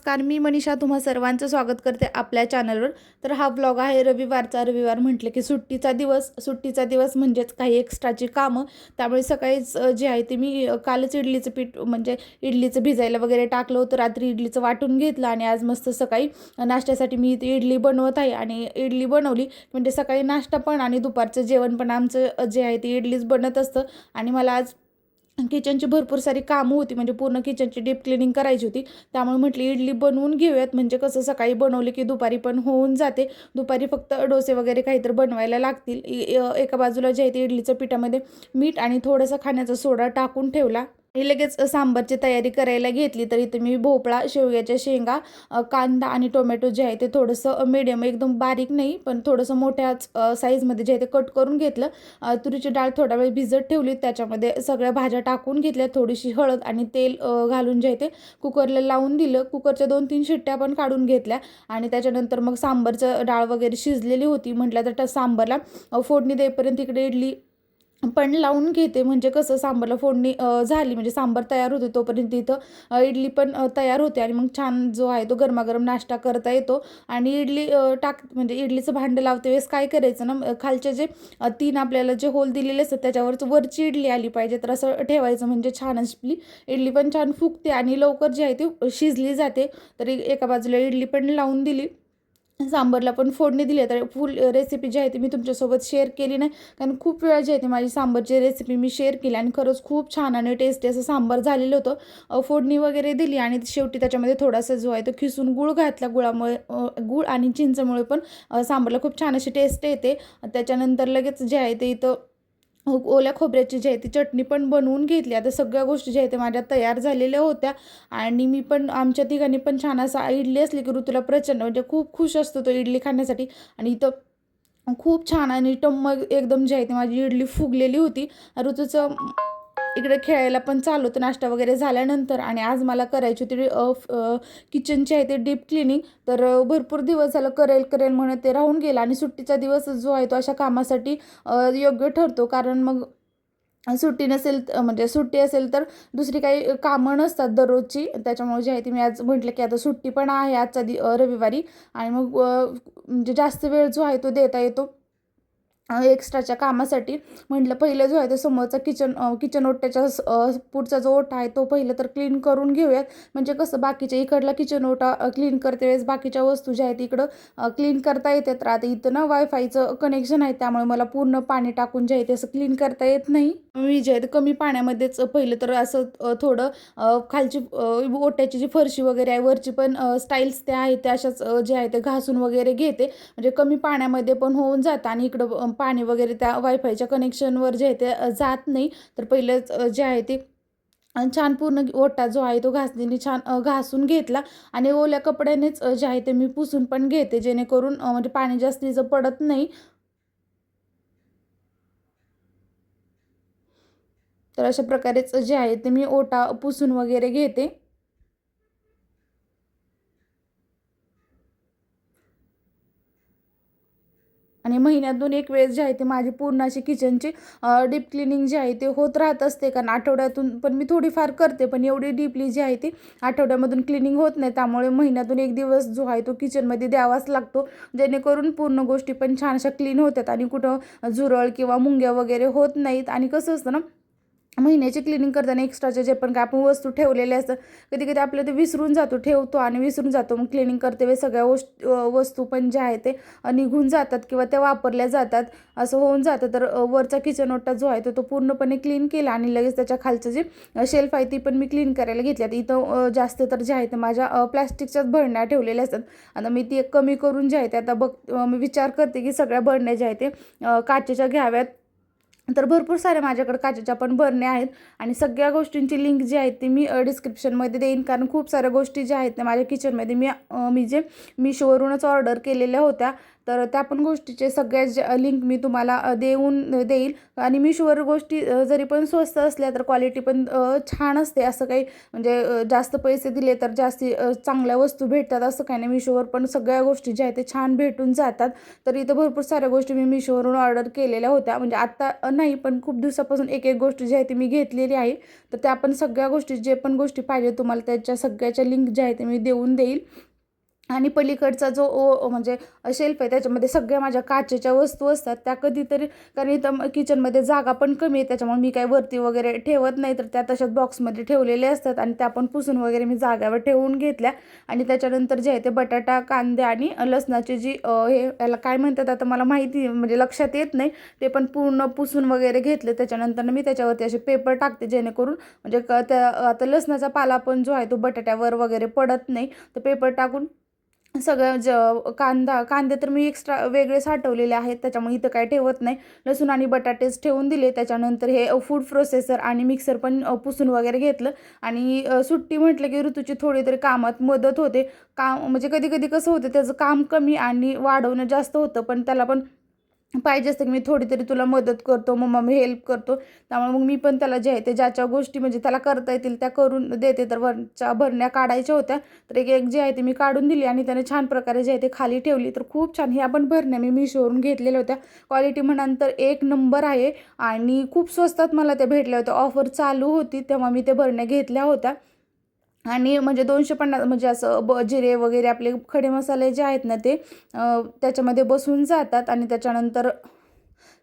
नमस्कार, मी मनीषा तुम्हा सर्वांचं स्वागत करते आपल्या चॅनलवर. तर हा ब्लॉग आहे रविवारचा. रविवार म्हटलं की सुट्टीचा दिवस म्हणजेच काही एक्स्ट्राची कामं. त्यामुळे सकाळीच जे आहे ते मी कालच इडलीचं पीठ म्हणजे इडलीचं भिजायला वगैरे टाकलं होतं. रात्री इडलीचं वाटून घेतलं आणि आज मस्त सकाळी नाश्त्यासाठी मी इथे इडली बनवत आहे. आणि इडली बनवली म्हणजे सकाळी नाश्ता पण आणि दुपारचं जेवण पण आमचं जे आहे ते इडलीच बनत असतं. आणि मला आज किचनची भरपूर सारी कामं होती, म्हणजे पूर्ण किचनची डीप क्लिनिंग करायची होती. त्यामुळे म्हटली इडली बनवून घेऊयात, म्हणजे कसं सकाळी बनवली की दुपारी पण होऊन जाते. दुपारी फक्त डोसे वगैरे काहीतरी बनवायला लागतील. एका बाजूला जे आहे ते इडलीचं पिठामध्ये मीठ आणि थोडासा खाण्याचा सोडा टाकून ठेवला आणि लगेच सांबारची तयारी करायला घेतली. तर इथे मी भोपळा, शेवग्याच्या शेंगा, कांदा आणि टोमॅटो जे आहे ते थोडंसं मीडियम, एकदम बारीक नाही पण थोडंसं मोठ्याच साईजमध्ये जे आहे ते कट करून घेतलं. तुरीची डाळ थोडा वेळ भिजत ठेवली, त्याच्यामध्ये सगळ्या भाज्या टाकून घेतल्या, थोडीशी हळद आणि तेल घालून जे आहे ते कुकरला लावून दिलं. कुकरच्या 2-3 शिट्ट्या पण काढून घेतल्या आणि त्याच्यानंतर मग सांबारचं डाळ वगैरे शिजलेली होती. म्हटलं तर त्या सांबारला फोडणी देईपर्यंत इकडे इडली पण लावून घेते, म्हणजे कसं सांबारला फोडणी झाली म्हणजे सांबार तयार होते तोपर्यंत इथं इडली पण तयार होते आणि मग छान जो आहे तो गरमागरम नाश्ता करता येतो. आणि इडली म्हणजे इडलीचं भांडं लावते वेळेस काय करायचं ना, खालचे जे 3 आपल्याला जे होल दिलेले असतात त्याच्यावरच वरची इडली आली पाहिजे, तर असं ठेवायचं म्हणजे छान आपली इडली पण छान फुगते आणि लवकर जी आहे ती शिजली जाते. तर एका बाजूला इडली पण लावून दिली, सांबारला पण फोडणी दिली. तर फुल रेसिपी जी आहे ती मी तुमच्यासोबत शेअर केली नाही, कारण खूप वेळा जी आहे ती माझी सांबारची रेसिपी मी शेअर केली आणि खरंच खूप छान आणि टेस्टी असं सांबार झालेलं होतं. फोडणी वगैरे दिली आणि शेवटी त्याच्यामध्ये थोडासा जो आहे तो खिसून गूळ घातला. गुळामुळे गूळ आणि चिंचेमुळे पण सांबारला खूप छान अशी टेस्ट येते. त्याच्यानंतर लगेच जे आहे ते इथं ओल्या खोबऱ्याची जी आहे ती चटणी पण बनवून घेतली. आता सगळ्या गोष्टी ज्या आहेत त्या माझ्या तयार झालेल्या होत्या आणि मी पण आमच्या तिघांनी पण छान असा इडली असली की ऋतूला प्रचंड म्हणजे खूप खुश असतो तो इडली खाण्यासाठी. आणि इथं खूप छान आणि टम्म एकदम जी आहे ती माझी इडली फुगलेली होती. ऋतूचं इकडे खेळायला पण चालू होतं नाश्ता वगैरे झाल्यानंतर. आणि आज मला करायची होती किचनची आहे ते डीप क्लिनिंग. तर भरपूर दिवस झालं करेल करेल म्हणत ते राहून गेलं आणि सुट्टीचा दिवस जो आहे तो अशा कामासाठी योग्य ठरतो, कारण मग सुट्टी नसेल म्हणजे सुट्टी असेल तर दुसरी काही कामं नसतात दररोजची. त्याच्यामुळे जी आहे ती मी आज म्हटलं की आता सुट्टी पण आहे आजचा रविवारी आणि मग म्हणजे जास्त वेळ जो आहे तो देता येतो एक्स्ट्राच्या कामासाठी. म्हटलं पहिलं जो आहे तो समोरचा किचन ओट्याच्या पुढचा जो ओटा आहे तो पहिलं तर क्लीन करून घेऊयात, म्हणजे कसं बाकीच्या इकडला किचन ओटा क्लीन करते वेळेस बाकीच्या वस्तू ज्या आहेत इकडं क्लीन करता येतात. तर आता इथं ना वायफायचं कनेक्शन आहे, त्यामुळे मला पूर्ण पाणी टाकून जे आहे ते असं क्लीन करता येत नाही. मी जे आहे ते कमी पाण्यामध्येच पहिलं तर असं थोडं खालची ओट्याची जी फरशी वगैरे आहे वरची पण स्टाईल्स त्या आहेत त्या अशाच जे आहे ते घासून वगैरे घेते, म्हणजे कमी पाण्यामध्ये पण होऊन जातं आणि इकडं पाणी वगैरे त्या वायफायच्या कनेक्शनवर जे आहे ते जात नाही. तर पहिलंच जे आहे ते छान पूर्ण ओटा जो आहे तो घासणीने छान घासून घेतला आणि ओल्या कपड्यानेच जे आहे ते मी पुसून पण घेते, जेणेकरून म्हणजे पाणी जास्तीचं पडत नाही. तर अशा प्रकारेच जे आहे ते मी ओटा पुसून वगैरे घेते. आणि महिन्यातून एक वेळेस जे आहे ते माझी पूर्ण अशी किचनची डीप क्लिनिंग जी आहे ते होत राहत असते, कारण आठवड्यातून पण मी थोडीफार करते पण एवढी डीपली जी आहे ती आठवड्यामधून क्लिनिंग होत नाही. त्यामुळे महिन्यातून एक दिवस जो आहे तो किचनमध्ये द्यावाच लागतो, जेणेकरून पूर्ण गोष्टी पण छान अशा क्लीन होतात आणि कुठं झुरळ किंवा मुंग्या वगैरे होत नाहीत. आणि कसं असतं ना, महिन्याची क्लिनिंग करताना एक्स्ट्राचे जे पण काय आपण वस्तू ठेवलेले असतात कधी कधी आपलं ते विसरून जातो, ठेवतो आणि विसरून जातो. मग क्लिनिंग करते वेळेस सगळ्या वस्तू पण ज्या आहेत ते निघून जातात किंवा त्या वापरल्या जातात, असं होऊन जातं. तर वरचा किचन ओटा जो आहे तो पूर्णपणे क्लीन केला आणि लगेच त्याच्या खालचं जे शेल्फ आहे ती पण मी क्लीन करायला घेतल्यात. इथं जास्त तर जे आहे ते माझ्या प्लॅस्टिकच्याच भरण्या ठेवलेल्या असतात. आता मी ती एक कमी करून जे आहे ते आता मी विचार करते की सगळ्या भरण्या ज्या आहेत ते काचेच्या घ्याव्यात. तर भरपूर साऱ्या माझ्याकडे काचेच्या पण बरण्या आहेत आणि सगळ्या गोष्टींची लिंक जी आहे ती मी डिस्क्रिप्शनमध्ये देईन, कारण खूप साऱ्या गोष्टी ज्या आहेत त्या माझ्या किचनमध्ये मी जे मिशोवरूनच ऑर्डर केलेल्या होत्या. तर त्या पण गोष्टीचे सगळ्या लिंक मी तुम्हाला देईल. आणि मिशोवर गोष्टी जरी पण स्वस्त असल्या तर क्वालिटी पण छान असते. असं काही म्हणजे जास्त पैसे दिले तर जास्ती चांगल्या वस्तू भेटतात असं काही नाही. मिशोवर पण सगळ्या गोष्टी ज्या आहेत ते छान भेटून जातात. तर इथं भरपूर साऱ्या गोष्टी मी मिशोवरून ऑर्डर केलेल्या होत्या, म्हणजे आत्ता नाही, पण खूप दिवसापासून एक एक गोष्ट जी आहे ती मी घेतलेली आहे. तर त्या पण सगळ्या गोष्टी, जे पण गोष्टी पाहिजे तुम्हाला त्याच्या सगळ्याच्या लिंक ज्या आहे ते मी देऊन देईल. आणि पलीकडचा जो म्हणजे शेल्फ आहे त्याच्यामध्ये सगळ्या माझ्या काचेच्या वस्तू असतात. त्या कधीतरी, कारण इथं किचनमध्ये जागा पण कमी आहे त्याच्यामुळे मी काही वरती वगैरे ठेवत नाही, तर त्या तशाच बॉक्समध्ये ठेवलेले असतात आणि त्या पण पुसून वगैरे मी जागेवर ठेवून घेतल्या. आणि त्याच्यानंतर जे आहे ते बटाटा, कांदे आणि लसणाची जी हे याला काय म्हणतात आता मला माहिती म्हणजे लक्षात येत नाही, ते पण पूर्ण पुसून वगैरे घेतले. त्याच्यानंतर मी त्याच्यावरती असे पेपर टाकते जेणेकरून म्हणजे त्या आता लसणाचा पाला पण जो आहे तो बटाट्यावर वगैरे पडत नाही. तर पेपर टाकून सगळं कांदे तर मी एक्स्ट्रा वेगळे साठवलेले आहेत त्याच्यामुळे इथं काय ठेवत नाही. लसूण आणि बटाटेच ठेवून दिले. त्याच्यानंतर हे फूड प्रोसेसर आणि मिक्सर पण पुसून वगैरे घेतलं. आणि सुट्टी म्हटलं की ऋतूची थोडी तरी कामात मदत होते. काम म्हणजे कधी कधी कसं होतं, त्याचं काम कमी आणि वाढवणं जास्त होतं, पण त्याला पण पाहिजे असतं की मी थोडी तरी तुला मदत करतो, मग मी हेल्प करतो. त्यामुळे मग मी पण त्याला जे आहे ते ज्या गोष्टी म्हणजे त्याला करता येतील त्या करून देते. तर वरच्या भरण्या काढायच्या होत्या, तर एक एक जे आहे ते मी काढून दिली आणि त्याने छान प्रकारे जे आहे ते खाली ठेवली. तर खूप छान ह्या पण भरण्या मी मिशोवरून घेतलेल्या होत्या. क्वालिटी म्हणाल तर एक नंबर आहे आणि खूप स्वस्तात मला त्या भेटल्या होत्या. ऑफर चालू होती तेव्हा मी त्या भरण्या घेतल्या होत्या. आणि म्हणजे 250 म्हणजे असं जिरे वगैरे आपले खडे मसाले जे आहेत ना ते त्याच्यामध्ये बसून जातात. आणि त्याच्यानंतर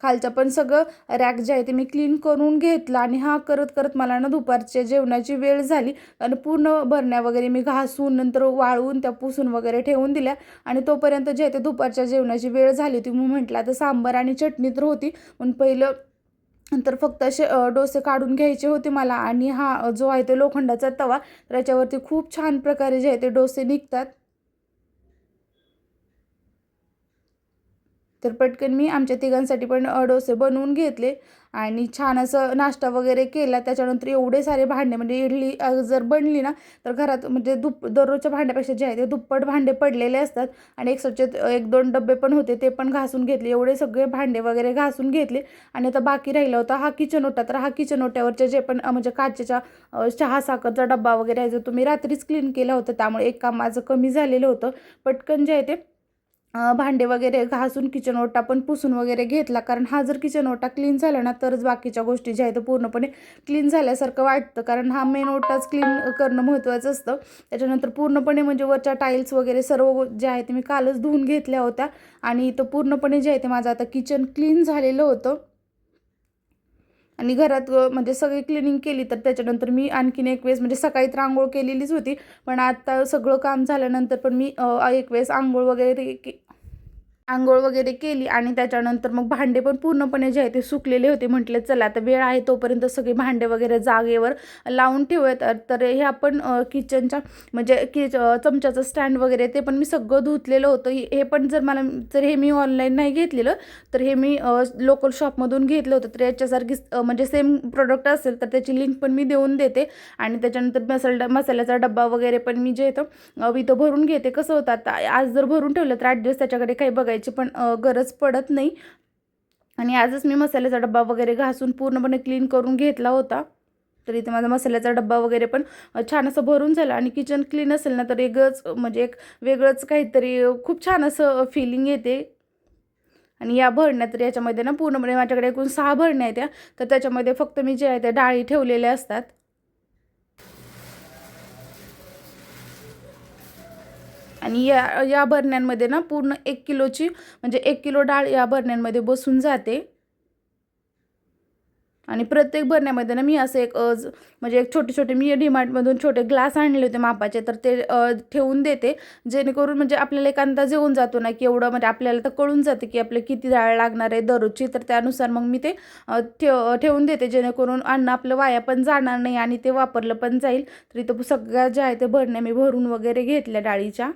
खालचं पण सगळं रॅक जे आहे ते मी क्लीन करून घेतलं. आणि हा करत करत मला ना दुपारच्या जेवणाची वेळ झाली आणि पूर्ण भरण्या वगैरे मी घासून नंतर वाळवून त्या पुसून वगैरे ठेवून दिल्या. आणि तोपर्यंत जे आहे ते दुपारच्या जेवणाची वेळ झाली होती. मी म्हटलं आता सांबार आणि चटणी तर होती, पण पहिलं नंतर फक्त असे डोसे काढून घ्यायचे होते मला. आणि हा जो आहे तो लोखंडाचा तवा, त्याच्यावरती खूप छान प्रकारे जे आहे ते डोसे निघतात. तर पटकन मी आमच्या तिघांसाठी पण डोसे बनवून घेतले आणि छान असं नाश्ता वगैरे केला. त्याच्यानंतर एवढे सारे भांडे म्हणजे इडली जर बनली ना तर घरात म्हणजे दररोजच्या भांड्यापेक्षा जे आहे ते दुप्पट भांडे पडलेले असतात. आणि एक दोन डबे पण होते ते पण घासून घेतले. एवढे सगळे भांडे वगैरे घासून घेतले. आणि आता बाकी राहिला होता हा किचन ओटा. तर हा किचन ओट्यावरचे जे पण म्हणजे काचेच्या चहा साखरचा डब्बा वगैरे आहे जो तुम्ही रात्रीच क्लीन केला होता, त्यामुळे एक काम माझं कमी झालेलं होतं. पटकन जे आहे ते भांडे वगैरे घासून किचन ओटा पण पुसून वगैरे घेतला. कारण हा जर किचन ओटा क्लीन झाला ना तरच बाकीच्या गोष्टी ज्या आहेत पूर्णपणे क्लीन झाल्यासारखं वाटतं. कारण हा मेन ओटाच क्लीन करणं महत्त्वाचं असतं. त्याच्यानंतर पूर्णपणे म्हणजे वरच्या टाईल्स वगैरे सर्व जे आहे ते मी कालच धुवून घेतल्या होत्या. आणि तो पूर्णपणे जे आहे ते माझं आता किचन क्लीन झालेलं होतं. आणि घरात म्हणजे सगळी क्लिनिंग केली. तर त्याच्यानंतर मी आणखीन एक वेळेस म्हणजे सकाळी तर आंघोळ केलेलीच होती, पण आता सगळं काम झाल्यानंतर पण मी एक वेळेस आंघोळ वगैरे केली. आणि त्याच्यानंतर मग भांडे पण पूर्णपणे जे आहे ते सुकलेले होते. म्हटले चला आता वेळ आहे तोपर्यंत सगळे भांडे वगैरे जागेवर लावून ठेवूयात. तर हे आपण किचनच्या म्हणजे चमच्याचं स्टँड वगैरे ते पण मी सगळं धुतलेलं होतं. हे पण जर हे मी ऑनलाईन नाही घेतलेलं, तर हे मी लोकल शॉपमधून घेतलं होतं. तर याच्यासारखी म्हणजे सेम प्रोडक्ट असेल तर त्याची लिंक पण मी देऊन देते. आणि त्याच्यानंतर मसाल्याचा डब्बा वगैरे पण मी जे येतं इथं भरून घेते. कसं होतं आता आज जर भरून ठेवलं तर 8 दिवस त्याच्याकडे काही बघायची पण गरज पडत नाही. आणि आजच मी मसाल्याचा डब्बा वगैरे घासून पूर्णपणे क्लीन करून घेतला होता. तर इथे माझा मसाल्याचा डब्बा वगैरे पण छान असं भरून झाला. आणि किचन क्लीन असेल ना तर म्हणजे एक वेगळंच काहीतरी खूप छान असं फिलिंग येते. आणि या भरण्या तर याच्यामध्ये ना पूर्णपणे माझ्याकडे एकूण 6 भरण्या आहेत त्या. तर त्याच्यामध्ये फक्त मी जे आहे त्या डाळी ठेवलेल्या असतात. आणि या या भरण्यांमध्ये ना पूर्ण 1 किलोची म्हणजे 1 किलो डाळ या भरण्यांमध्ये बसून जाते. आणि प्रत्येक भरण्यामध्ये ना मी असं म्हणजे एक छोटे-छोटे मी डीमार्टमधून छोटे ग्लास आणले होते मापाचे, तर ते ठेवून देते. जेणेकरून म्हणजे आपल्याला एक अंदाज येऊन जातो ना, की एवढं म्हणजे आपल्याला तर कळून जाते, की आपल्याला किती डाळ लागणार आहे दररोजची. तर त्यानुसार मग मी ते ठेवून देते, जेणेकरून अन्न आपलं वाया पण जाणार नाही आणि ते वापरलं पण जाईल. तर इथं सगळ्या ज्या आहेत ते भरण्या मी भरून वगैरे घेतल्या डाळीच्या.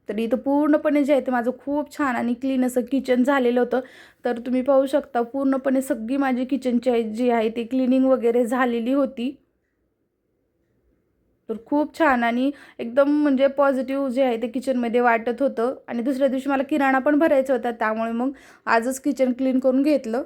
तर इथं पूर्णपणे जे आहे ते माझं खूप छान आणि क्लीन असं किचन झालेलं होतं. तर तुम्ही पाहू शकता पूर्णपणे सगळी माझी किचनची जी आहे ती क्लिनिंग वगैरे झालेली होती. तर खूप छान आणि एकदम म्हणजे पॉझिटिव्ह जे आहे ते किचनमध्ये वाटत होतं. आणि दुसऱ्या दिवशी मला किराणा पण भरायचा होता, त्यामुळे मग आजच किचन क्लीन करून घेतलं.